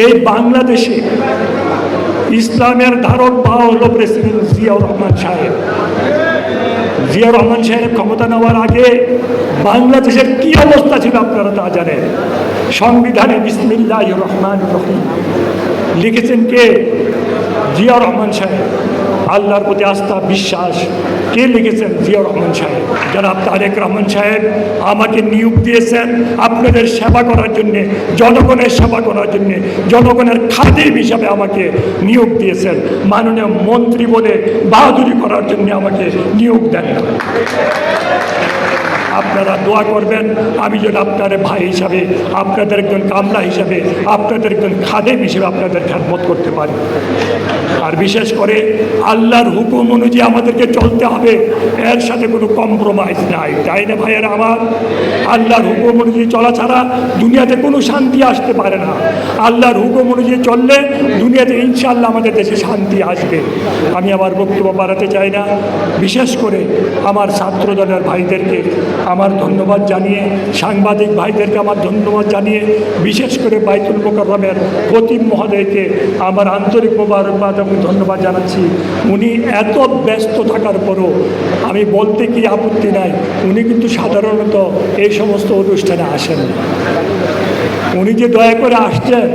এই বাংলাদেশে ইসলামের ধারক পাওয়া হলো প্রেসিডেন্ট জিয়াউর রহমান সাহেব। জিয়াউর রহমান সাহেব ক্ষমতা নেওয়ার আগে বাংলাদেশের কি অবস্থা ছিল আপনারা তা জানেন। সংবিধানে বিসমিল্লাহির রহমানির রহিম লিখেছেন কে? জিয়াউর রহমান সাহেব। আল্লাহর প্রতি আস্থা বিশ্বাস কে লিখেছেন? জিয়াউর রহমান সাহেব। জনাব তারেক রহমান সাহেব আমাকে নিয়োগ দিয়েছেন আপনাদের সেবা করার জন্যে, জনগণের সেবা করার জন্যে, জনগণের খাদিম হিসাবে আমাকে নিয়োগ দিয়েছেন। মাননীয় মন্ত্রী বলে বাহাদুরি করার জন্য আমাকে নিয়োগ দেন। আপনারা দোয়া করবেন আমি যেন আপনার ভাই হিসাবে, আপনাদের একজন কামলা হিসাবে, আপনাদের একজন খাদেম হিসেবে আপনাদের খেদমত করতে পারি। আর বিশেষ করে আল্লাহর হুকুম অনুযায়ী আমাদেরকে চলতে হবে, এর সাথে কোনো কম্প্রোমাইজ নাই, তাই না ভাইয়েরা আমার? আল্লাহর হুকুম অনুযায়ী চলা ছাড়া দুনিয়াতে কোনো শান্তি আসতে পারে না। আল্লাহর হুকুম অনুযায়ী চললে দুনিয়াতে ইনশাআল্লাহ আমাদের দেশে শান্তি আসবে। আমি আমার বক্তব্য বাড়াতে চাই না। বিশেষ করে আমার ছাত্র দলের ভাইদেরকে আমার ধন্যবাদ জানিয়ে, সাংবাদিক ভাইদেরকে আমার ধন্যবাদ জানিয়ে, বিশেষ করে বাইতুল মোকাররমের খতিব মহোদয়কে আমার আন্তরিক মোবারকবাদ এবং ধন্যবাদ জানাচ্ছি। উনি এত ব্যস্ত থাকার পরও আমি বলতে কি আপত্তি নাই, উনি কিন্তু সাধারণত এই সমস্ত অনুষ্ঠানে আসেন। উনি যে দয়া করে আসছেন,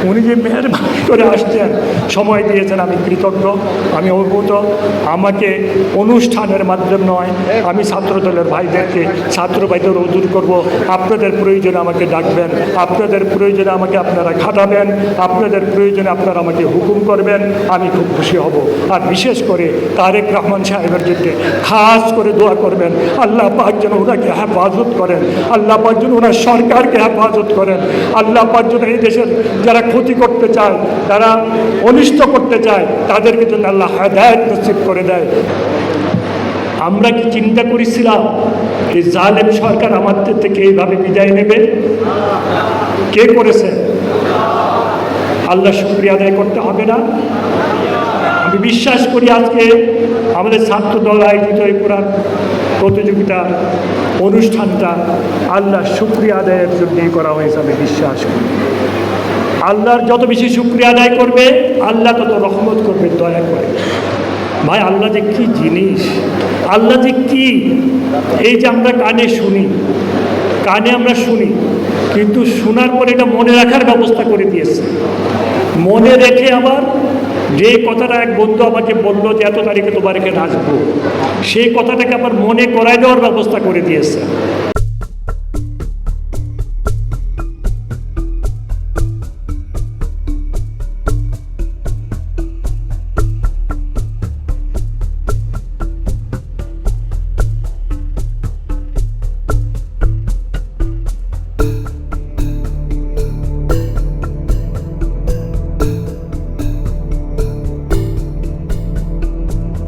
উনি যে মেহরবানি করে আসছেন, সময় দিয়েছেন, আমি কৃতজ্ঞ, আমি অভিভূত। আমাকে অনুষ্ঠানের মাধ্যমে নয়, আমি ছাত্রদলের ভাইদেরকে, ছাত্র ভাইদের অনুরোধ করব, আপনাদের প্রয়োজনে আমাকে ডাকবেন, আপনাদের প্রয়োজনে আমাকে আপনারা খাটাবেন, আপনাদের প্রয়োজনে আপনারা আমাকে হুকুম করবেন, আমি খুব খুশি হব। আর বিশেষ করে তারেক রহমান সাহেবের জন্য খাস করে দোয়া করবেন, আল্লাহ পাক যেন ওনাকে হেফাজত করেন, আল্লাহ পাক যেন ওনার সরকারকে হেফাজত করেন, আল্লাহ পাক যেন এই দেশের যারা ক্ষতি করতে চায়, তারা অনিষ্ট করতে চায়, তাদেরকে যেন আল্লাহ হেদায়েত নসিব করে দেয়। আমরা কি চিন্তা করেছিলাম এই জালেম সরকার আমাদের থেকে এইভাবে বিদায় নেবে? কে করেছে? আল্লাহ শুকরিয়া আদায় করতে হবে না? আমি বিশ্বাস করি আজকে আমাদের ছাত্র দল আয়োজিত এই কোরআন প্রতিযোগিতা অনুষ্ঠানটা আল্লাহ শুকরিয়া আদায়ের জন্যই করা হয়েছে। আমি বিশ্বাস করি আল্লাহর যত বেশি শুকরিয়া আদায় করবে আল্লাহ তত রহমত করবে, দয়া করে। ভাই আল্লাহ যে কী জিনিস, আল্লাহ যে কী! এই যে আমরা কানে শুনি, কানে আমরা শুনি, কিন্তু শোনার পরে এটা মনে রাখার ব্যবস্থা করে দিয়েছে। মনে রেখে আবার যে কথাটা এক বন্ধু আমাকে বললো যে এত তারিখে তোমার এখানে আসবো, সেই কথাটাকে আবার মনে করায় দেওয়ার ব্যবস্থা করে দিয়েছে।